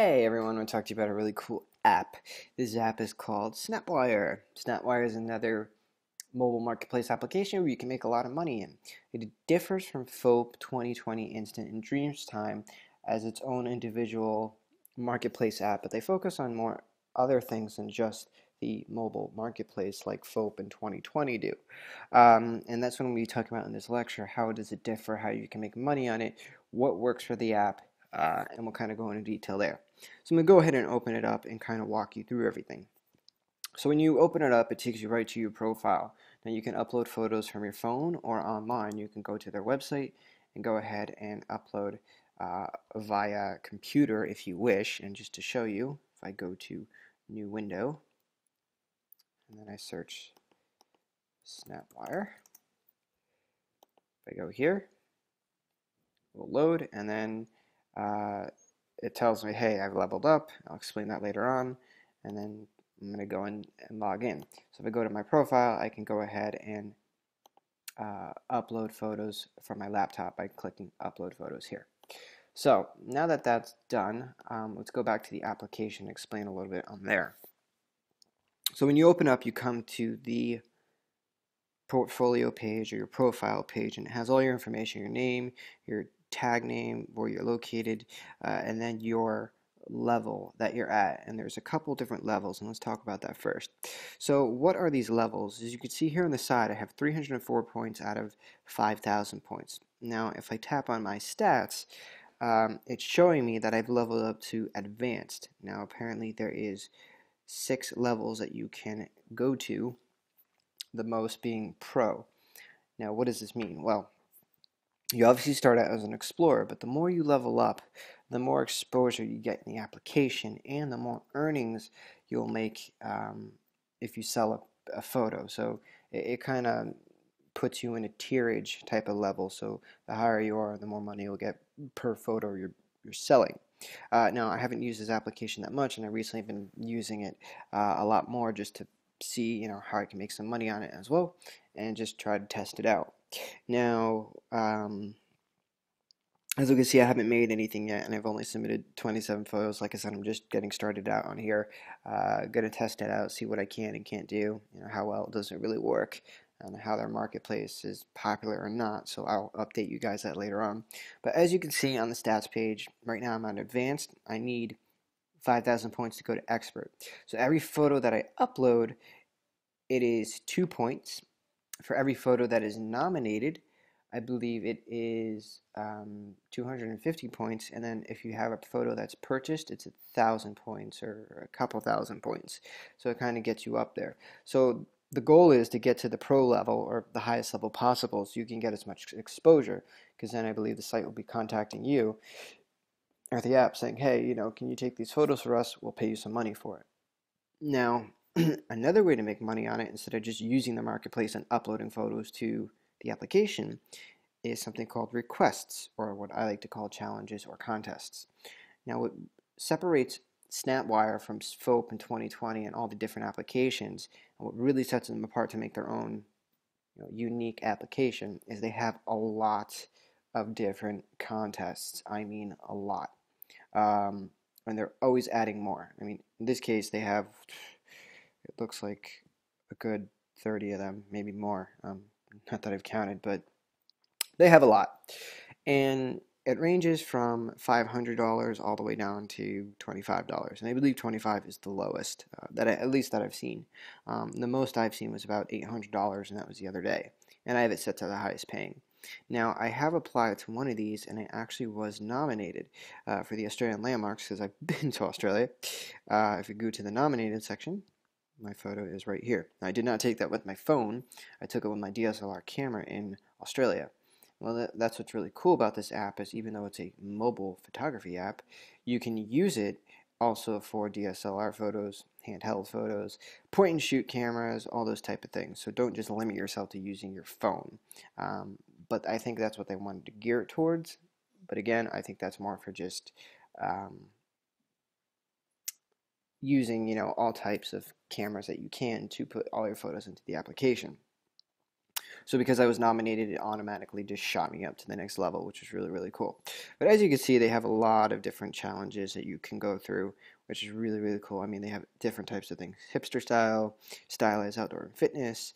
Hey everyone, I want to talk to you about a really cool app. This app is called Snapwire. Snapwire is another mobile marketplace application where you can make a lot of money in. It differs from FOAP 2020 Instant and Dreams Time as its own individual marketplace app, but they focus on more other things than just the mobile marketplace like FOAP and 2020 do. And that's what we talk about in this lecture. How does it differ? How you can make money on it? What works for the app? And we'll kind of go into detail there. So I'm going to go ahead and open it up and kind of walk you through everything. So when you open it up, it takes you right to your profile. Now you can upload photos from your phone or online. You can go to their website and go ahead and upload via computer if you wish. And just to show you, if I go to new window and then I search Snapwire, if I go here, it will load and then it tells me, hey, I've leveled up. I'll explain that later on. And then I'm going to go in and log in. So if I go to my profile, I can go ahead and upload photos from my laptop by clicking upload photos here. So now that that's done, let's go back to the application and explain a little bit on there. So when you open up, you come to the portfolio page or your profile page, and it has all your information, your name, your tag name, where you're located, and then your level that you're at. And there's a couple different levels, and let's talk about that first. So what are these levels? As you can see here on the side, I have 304 points out of 5,000 points. Now if I tap on my stats, it's showing me that I've leveled up to advanced. Now apparently there is 6 levels that you can go to, the most being pro. Now what does this mean? Well, you obviously start out as an explorer, but the more you level up, the more exposure you get in the application and the more earnings you'll make if you sell a photo. So it kind of puts you in a tierage type of level. So the higher you are, the more money you'll get per photo you're selling. Now I haven't used this application that much, and I recently have been using it a lot more just to see how I can make some money on it as well, and just try to test it out. Now as you can see, I haven't made anything yet, and I've only submitted 27 photos. Like I said, I'm just getting started out on here. Gonna test it out, see what I can and can't do, how well it doesn't really work, and how their marketplace is popular or not. So I'll update you guys that later on. But as you can see on the stats page, right now I'm on advanced. I need 5,000 points to go to expert. So every photo that I upload, it is 2 points. For every photo that is nominated, I believe it is 250 points, and then if you have a photo that's purchased, it's 1,000 points or a couple thousand points. So it kind of gets you up there. So the goal is to get to the pro level or the highest level possible so you can get as much exposure, because then I believe the site will be contacting you or the app saying, hey, can you take these photos for us? We'll pay you some money for it. Now, another way to make money on it, instead of just using the marketplace and uploading photos to the application, is something called requests, or what I like to call challenges or contests. Now what separates Snapwire from FOAP in 2020 and all the different applications, and what really sets them apart to make their own unique application, is they have a lot of different contests. I mean a lot. And they're always adding more. I mean, in this case they have, it looks like a good 30 of them, maybe more. Not that I've counted, but they have a lot. And it ranges from $500 all the way down to $25. And I believe 25 is the lowest, at least that I've seen. The most I've seen was about $800, and that was the other day. And I have it set to the highest paying. Now, I have applied to one of these, and I actually was nominated for the Australian landmarks, because I've been to Australia. If you go to the nominated section, my photo is right here. Now, I did not take that with my phone. I took it with my DSLR camera in Australia. Well, that's what's really cool about this app, is even though it's a mobile photography app, you can use it also for DSLR photos, handheld photos, point and shoot cameras, all those type of things. So don't just limit yourself to using your phone. But I think that's what they wanted to gear it towards. But again, I think that's more for just using all types of cameras that you can to put all your photos into the application. So because I was nominated, it automatically just shot me up to the next level, which is really, really cool. But as you can see, they have a lot of different challenges that you can go through, which is really, really cool. I mean, they have different types of things: hipster style, stylized outdoor and fitness.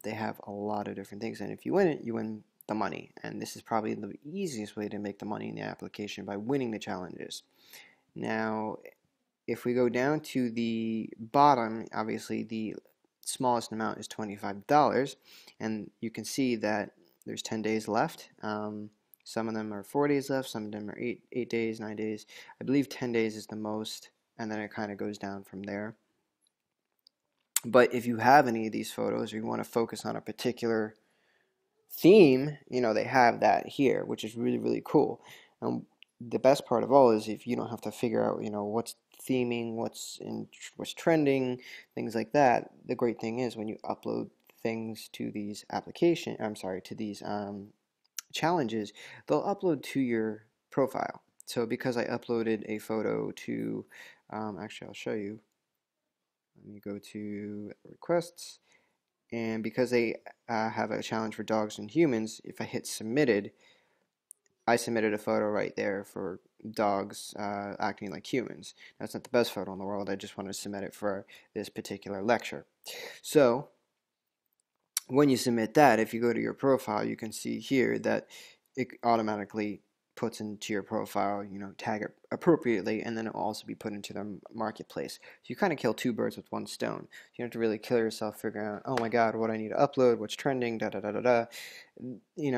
They have a lot of different things, and if you win it, you win the money. And this is probably the easiest way to make the money in the application, by winning the challenges. Now, if we go down to the bottom, obviously the smallest amount is $25, and you can see that there's 10 days left. Some of them are 4 days left, some of them are 8 days, 9 days. I believe 10 days is the most, and then it kind of goes down from there. But if you have any of these photos, or you want to focus on a particular theme, they have that here, which is really, really cool. The best part of all is if you don't have to figure out, what's theming, what's trending, things like that. The great thing is when you upload things to these to these challenges, they'll upload to your profile. So because I uploaded a photo to, actually I'll show you. Let me go to requests. And because they have a challenge for dogs and humans, if I hit submitted, I submitted a photo right there for dogs acting like humans. That's not the best photo in the world. I just wanted to submit it for this particular lecture. So when you submit that, if you go to your profile, you can see here that it automatically puts into your profile, tag it appropriately, and then it will also be put into the marketplace. So you kind of kill two birds with one stone. You don't have to really kill yourself figuring out, oh my god, what I need to upload, what's trending, da da da da da.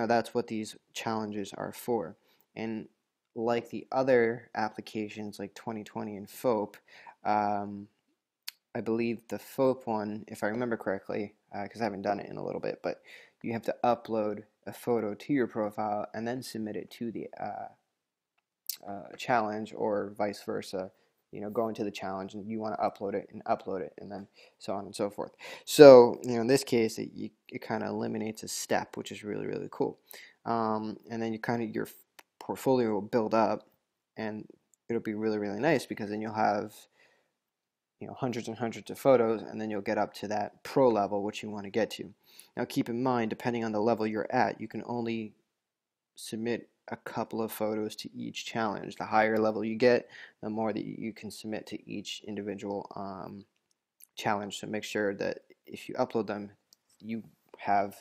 That's what these challenges are for. And like the other applications like 2020 and FOAP, I believe the FOAP one, if I remember correctly, because I haven't done it in a little bit, but you have to upload a photo to your profile and then submit it to the challenge, or vice versa. Go into the challenge and you want to upload it, and then so on and so forth. So, in this case, it kind of eliminates a step, which is really, really cool. And then your portfolio will build up, and it'll be really, really nice, because then you'll have hundreds and hundreds of photos, and then you'll get up to that pro level, which you want to get to. Now keep in mind, depending on the level you're at, you can only submit a couple of photos to each challenge. The higher level you get, the more that you can submit to each individual challenge. So make sure that if you upload them, you have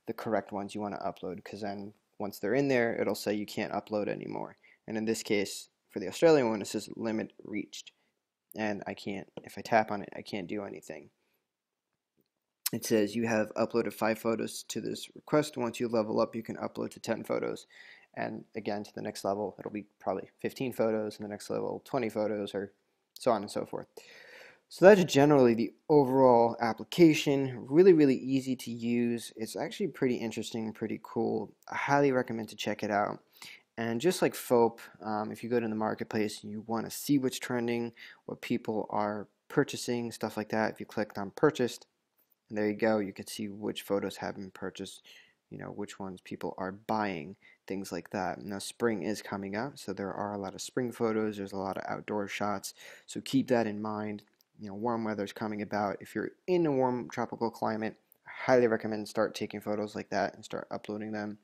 the correct ones you want to upload, because then once they're in there, it'll say you can't upload anymore. And in this case, for the Australian one, it says limit reached. And I can't, if I tap on it, I can't do anything. It says you have uploaded 5 photos to this request. Once you level up, you can upload to 10 photos. And again, to the next level, it'll be probably 15 photos, and the next level, 20 photos, or so on and so forth. So that's generally the overall application. Really, really easy to use. It's actually pretty interesting and pretty cool. I highly recommend to check it out. And just like FOAP, if you go to the marketplace and you want to see what's trending, what people are purchasing, stuff like that, if you clicked on purchased, and there you go, you can see which photos have been purchased, which ones people are buying, things like that. Now spring is coming up, so there are a lot of spring photos, there's a lot of outdoor shots, so keep that in mind. Warm weather is coming about. If you're in a warm tropical climate, I highly recommend start taking photos like that and start uploading them.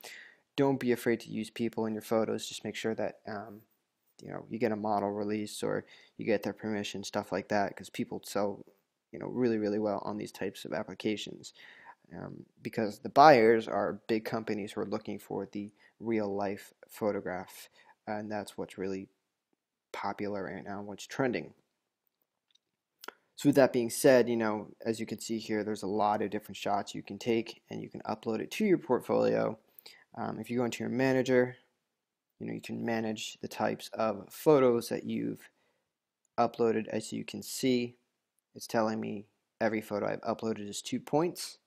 Don't be afraid to use people in your photos. Just make sure that you get a model release, or you get their permission, stuff like that, because people sell really, really well on these types of applications, because the buyers are big companies who are looking for the real life photograph, and that's what's really popular right now, what's trending. So with that being said, as you can see here, there's a lot of different shots you can take, and you can upload it to your portfolio. If you go into your manager, you can manage the types of photos that you've uploaded. As you can see, it's telling me every photo I've uploaded is 2 points.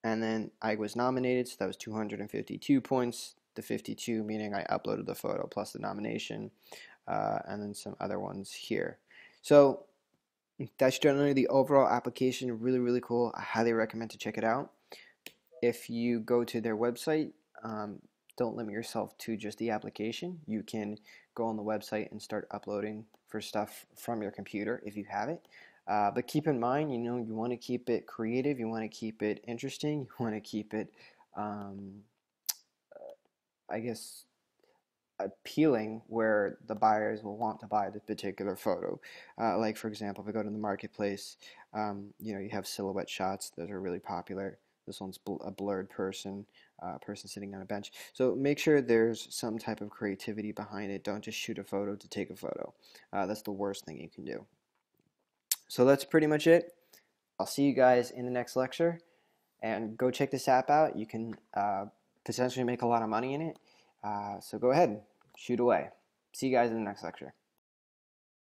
And then I was nominated, so that was 252 points. The 52 meaning I uploaded the photo plus the nomination, and then some other ones here. So that's generally the overall application. Really, really cool. I highly recommend to check it out. If you go to their website, don't limit yourself to just the application. You can go on the website and start uploading for stuff from your computer if you have it. But keep in mind, you want to keep it creative, you want to keep it interesting, you want to keep it, um, I guess, appealing where the buyers will want to buy this particular photo. Like for example, if I go to the marketplace, you have silhouette shots that are really popular. This one's a blurred person, person sitting on a bench. So make sure there's some type of creativity behind it. Don't just shoot a photo to take a photo. That's the worst thing you can do. So that's pretty much it. I'll see you guys in the next lecture, and go check this app out. You can potentially make a lot of money in it. So go ahead, shoot away. See you guys in the next lecture.